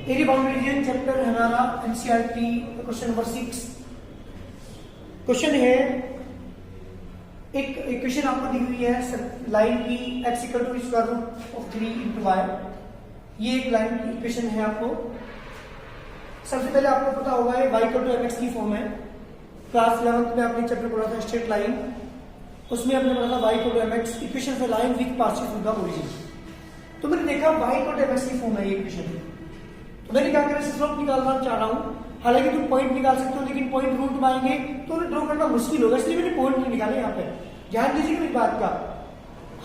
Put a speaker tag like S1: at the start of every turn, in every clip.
S1: Area boundary reason chapter है हमारा NCERT question number 6। Question है, एक इक्वेशन आपको दी हुई है लाइन की x equal to square root of 3 into y. ये एक लाइन की इक्वेशन है। आपको सबसे पहले आपको पता होगा ये y इक्वल टू mx की फॉर्म है। क्लास 11th में आपने चैप्टर पढ़ा था स्ट्रेट लाइन, उसमें आपने पढ़ा था y equal to mx equation for line with passes through the origin. तो मैंने देखा y इक्वल टू mx की फॉर्म है ये इक्वेशन, तो मैंने क्या करा स्लोप निकालना चाह रहा हूं। हालांकि तुम पॉइंट निकाल सकते हो, लेकिन पॉइंट रूट में आएंगे तो उन्हें ड्रॉ करना मुश्किल होगा, इसलिए मैंने पॉइंट नहीं निकाले। यहाँ पे ध्यान दीजिएगा इस बात का।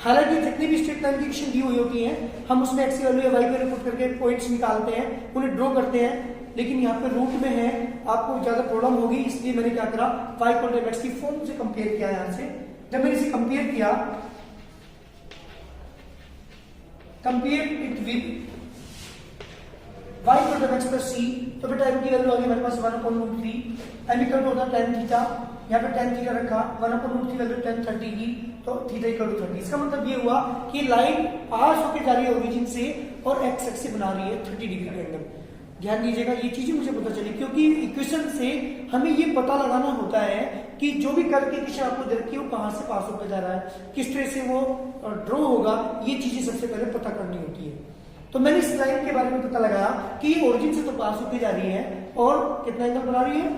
S1: हालांकि जितनी भी स्ट्रेट लाइन की इक्वेशन दी हुई होती है, हम उसमें एक्स की वैल्यू या वाई की वैल्यू पुट करके पॉइंट्स निकालते हैं, उन्हें ड्रॉ करते हैं, लेकिन यहाँ पे रूट में है, आपको ज्यादा प्रॉब्लम होगी। इसलिए मैंने क्या करा y इक्वल टू mx की फॉर्म से कंपेयर किया। यहाँ से जब मैंने इसे कंपेयर किया, compare it with y equal to mx plus c, तो बेटा m की वैल्यू आ गई हमारे पास 1/√3। m इक्वल टू होता है tan थीटा, यहाँ पे tan थीटा रखा, 1/√3 वैल्यू tan 30 की, तो थीटा इक्वल टू 30। इसका मतलब ये हुआ कि लाइन पास होकर जा रही है ओरिजिन से और x एक्सिस बना रही है 30 डिग्री का एंगल। ध्यान दीजिएगा, ये चीजें मुझे पता चली, क्योंकि इक्वेशन से हमें ये पता लगाना होता है कि जो भी कर्व की दिशा आपको दे रखी है वो कहां से पास होकर जा रहा है, किस तरह से वो ड्रॉ होगा, ये चीजें सबसे पहले पता करनी होती है। तो मैंने इस लाइन के बारे में पता लगाया कि ये ओरिजिन से तो पास होकर जा रही है और कितना एंगल बना रही है,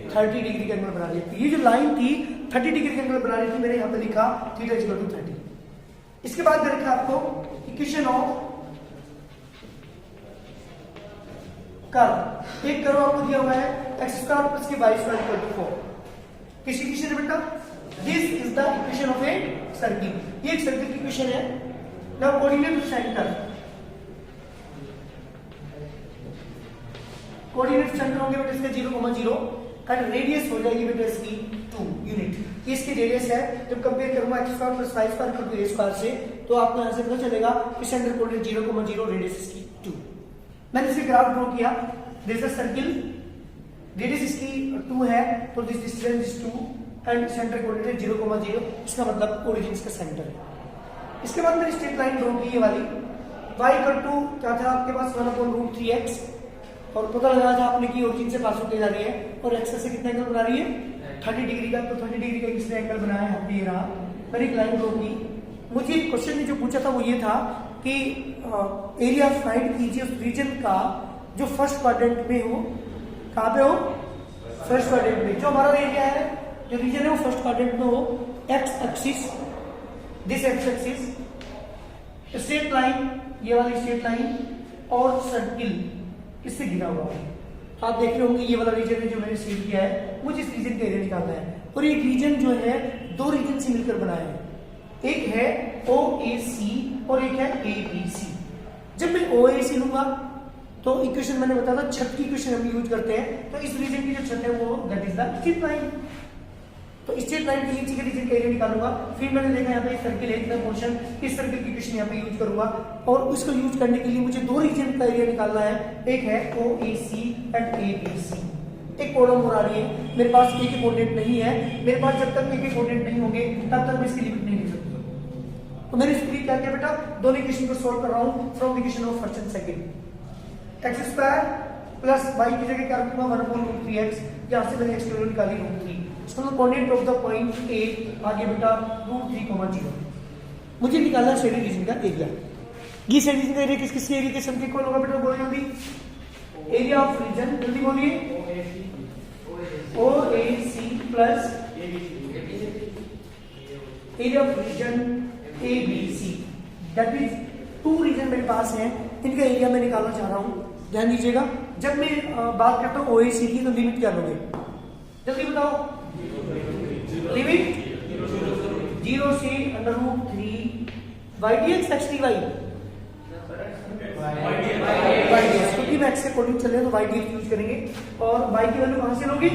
S1: 30 डिग्री का एंगल बना रही है। तो ये जो लाइन थी 30 डिग्री का एंगल बना रही थी, मैंने यहाँ पे लिखा थीटा इक्वल टू 30। इसके बाद मैंने लिखा आपको इक्वेशन ऑफ कर्व। एक कर्व आपको दिया हुआ है x स्क्वायर प्लस के वाई स्क्वायर इक्वल टू 4। किसकी इक्वेशन है बेटा? This is the equation of a circle. ये एक सर्किल की इक्वेशन है। Now coordinate centre, coordinate centre होंगे बेटा इसके 0,0 एंड रेडियस हो जाएगी बेटा इसकी 2 यूनिट। इसकी रेडियस है। जब कंपेयर करूंगा x square plus y square equal to a square से, तो आपको यहां से पता चलेगा कि सेंटर कोऑर्डिनेट 0,0, रेडियस इसकी 2। मैंने इसे ग्राफ ड्रॉ किया। दिस इज सर्किल, रेडियस इसकी 2 है, तो this distance is 2 and centre coordinate 0,0। इसका मतलब ओरिजिन का सेंटर है। इसके बाद मैंने स्ट्रेट लाइन ड्रॉ की ये वाली। y इक्वल टू क्या था आपके पास 1/√3x, और पता लगाया था आपने कि ओरिजिन से पास होकर जा रही है और एक्सेस से कितना एंगल बना रही है 30 डिग्री का। तो 30 डिग्री का किसने एंगल बनाया है, यहाँ पे ये रहा। मैंने एक लाइन ड्रॉ की। मुझे क्वेश्चन में जो पूछा था वो ये था कि एरिया फाइंड कीजिए उस रीजन का जो फर्स्ट क्वाड्रेंट में हो। कहाँ पे हो? फर्स्ट क्वाड्रेंट में। जो हमारा एरिया है, जो रीजन है वो फर्स्ट क्वाड्रेंट में हो। X axis, this x axis, straight line, ये वाली स्ट्रेट लाइन, और सर्किल इससे घिरा हुआ है। तो आप देख रहे होंगे ये वाला रीजन है जो मैंने सील किया है, मुझे इस रीजन का एरिया निकालना है। और ये रीजन जो है दो रीजन से मिलकर बनाया है, एक है OAC और एक है ABC। जब मैं OAC लूंगा तो इक्वेशन मैंने बताया था छत की इक्वेशन हम यूज करते हैं, तो इस रीजन की जो छत है वो that is the straight line. तो स्ट्रेट लाइन के नीचे के रीजन का एरिया निकालूंगा। फिर मैंने देखा यहाँ पे सर्किल है, इतना पोर्शन, इस सर्किल की इक्वेशन यहाँ पे यूज करूंगा, और उसको यूज करने के लिए मुझे दो रीजन का एरिया निकालना है। एक है OAC एंड ABC। एक प्रॉब्लम हो रही है, मेरे पास एक ही कोऑर्डिनेट नहीं है। मेरे पास जब तक एक ही कोऑर्डिनेट नहीं होंगे तब तक मैं इसकी लिमिट नहीं ले सकता। तो मैंने इसके लिए क्या किया बेटा, दोनों इक्वेशन को सॉल्व कर रहा हूं from equation of first and second. x square plus y की जगह क्या रखूंगा 1/√3x, यहां से मैंने x की वैल्यू निकाली √3। इसका मतलब coordinate of the point A आगे बेटा √3,0। मुझे निकालना है शेडेड रीजन का एरिया। ये शेडेड रीजन का एरिया किस किस एरिया के सम के इक्वल होगा बेटा, बोलो जल्दी। एरिया ऑफ रीजन, जल्दी बोलिए। OAC plus area of region ABC, that means 2 region मेरे पास हैं, इनका एरिया मैं निकालना चाह रहा हूं। ध्यान दीजिएगा, जब मैं बात करता हूं OAC की तो लिमिट क्या लोगे, जल्दी बताओ। लिमिट 0 से √3 YDX XDY, क्योंकि मैं x के अकॉर्डिंग चल रहे हैं तो YDX यूज करेंगे। और y की वैल्यू कहां से लोगी,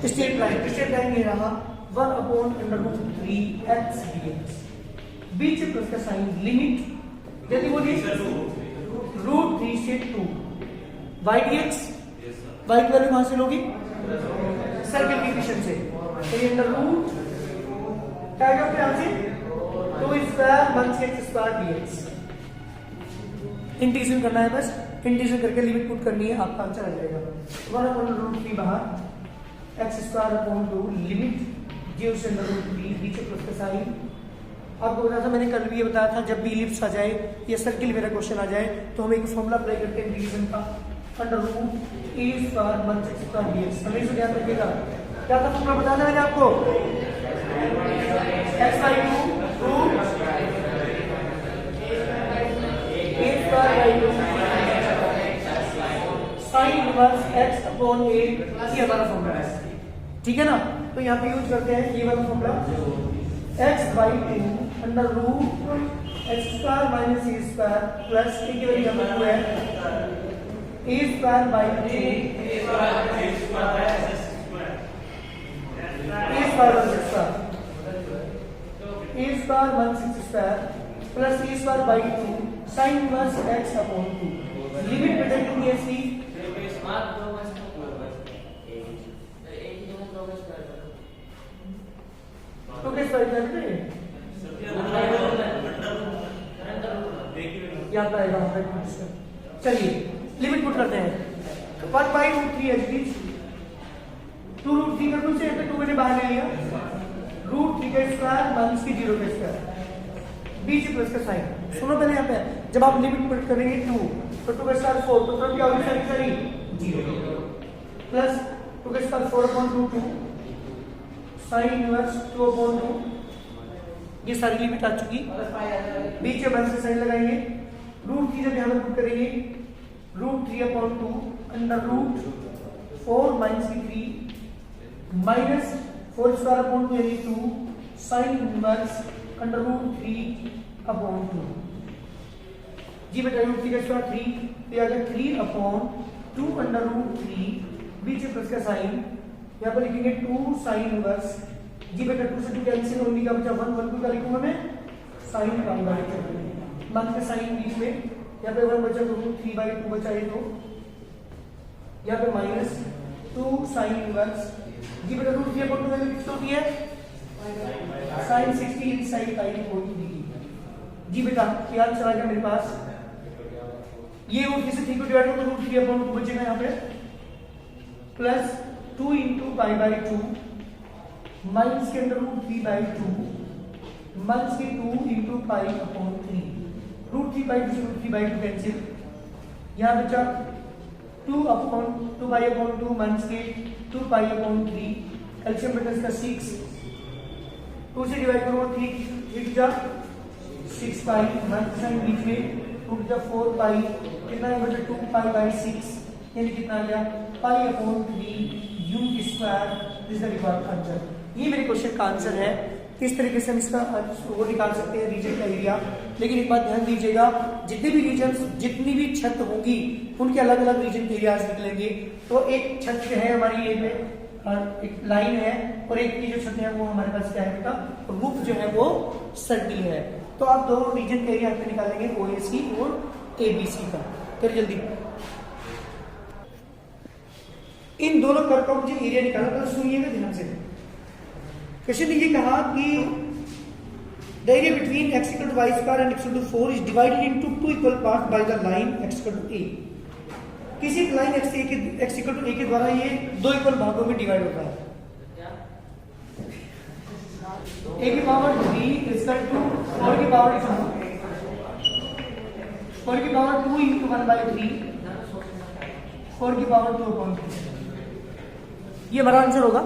S1: स्ट्रेट लाइन। स्ट्रेट लाइन ये रहा 1/√3 x dx, बीच में प्लस का साइन, लिमिट जल्दी बोलिए √3 से 2 YDX, y की वैल्यू कहां से लोगी, सर्किल की इक्वेशन से। तो ये अंडर रूट क्या आएगा फिर यहां से 2 स्क्वायर 1 से x स्क्वायर dx। इंटीग्रेशन करना है, बस इंटीग्रेशन करके लिमिट पुट करनी है, आपका आंसर आ जाएगा 1/√3 बाहर एक्स स्क्वायर अपॉन 2 लिमिट 0 से √3 नीचे प्लस का साइन। आपको बताया था, मैंने कल भी ये बताया था, जब भी इलिप्स आ जाए या सर्किल मेरा क्वेश्चन आ जाए तो हम एक फॉर्मूला अप्लाई करते हैं इंटीग्रेशन का, √a² 1/6 dx। हमेशा ध्यान रखिएगा, क्या था फॉर्मूला बताया था मैंने आपको, x/2 a² sin inverse x upon a, ये हमारा फॉर्मूला है, ठीक है ना। तो यहाँ पे यूज करते हैं ये वाला formula, x/2 √x² - a² plus a की वैल्यू यहाँ पे है a² plus a² sin inverse x upon 2 limit बेटा कितनी है इसकी, तो किस तरह करते हैं याद आएगा। चलिए लिमिट पुट करते हैं, तो 1/√3 एच प्लीज 2√3 का 2 से 2 मैंने बाहर ले लिया, √3 का स्क्वायर माइनस की 0 का स्क्वायर बीच प्लस का साइन। सुनो पहले यहाँ पे जब आप लिमिट पुट करेंगे 2 तो 2 का स्क्वायर 4, तो क्या होगी सारी 0 प्लस 2 का स्क्वायर 4/2 साइन इनवर्स 2/2, ये सारी लिमिट आ चुकी, बीच में माइनस का साइन लगाएंगे, √3 जब यहाँ पे पुट करेंगे √3/2 √4 माइनस की 3 माइनस 4² यानी 2 साइन इनवर्स √3/2 जी बेटा √3 का स्क्वायर 3, तो ये आ गया 3/2 √3 बीच में प्लस का साइन, यहाँ पर लिखेंगे 2 साइन इनवर्स, जी बेटा 2 से 2 कैंसिल होने का बचा 1 1 2 का लिखूंगा मैं साइन का मान का साइन बीच में, यहाँ पे 1 बचा तो 3/2 बचा ये, तो यहाँ पे माइनस 2 साइन इनवर्स, जी बेटा √3/2 वैल्यू कितनी होती है साइन 60 इन साइन का जी बेटा याद चला गया मेरे पास, ये √3 से 3 को डिवाइड करो तो √3/2 बचेगा यहाँ पे प्लस 2 × π/2 माइनस के अंदर √3/2 माइनस के 2 × π/3 √3/2 से √3/2 कैंसिल, यहाँ बचा 2/2 माइनस के 2π/3 कैल्शियम बेटा इसका 6, 2 से डिवाइड करो 3 जा 6π माइनस साइन बीच में 2 जा 4π कितना है बेटा 2π/6 यानी कितना आ गया π/3 u square is the required answer. ये मेरे क्वेश्चन का आंसर है। किस तरीके से हम इसका वो निकाल सकते हैं रीजन का एरिया, लेकिन एक बात ध्यान दीजिएगा, जितने भी रीजन जितनी भी छत होगी उनके अलग अलग रीजन के एरियाज निकलेंगे। तो एक छत है हमारी ये पे एक लाइन है और एक की जो छत है वो हमारे पास क्या है बेटा रूफ जो है वो सर्किल है। तो आप दोनों रीजन के एरिया पे निकालेंगे ओएसी और एबीसी का। फिर जल्दी इन दोनों कर्व का मुझे एरिया निकालना, तो सुनिएगा ध्यान से। क्वेश्चन ने ये कहा कि the area between x = y² and x = 4 is divided into 2 equal part by the line x = a। किसी लाइन x = a के द्वारा ये 2 इक्वल भागों में डिवाइड होता है। a की पावर 3 इक्वल टू 4 की पावर 2 × 1/3 4 की पावर 2/2। ये हमारा आंसर होगा।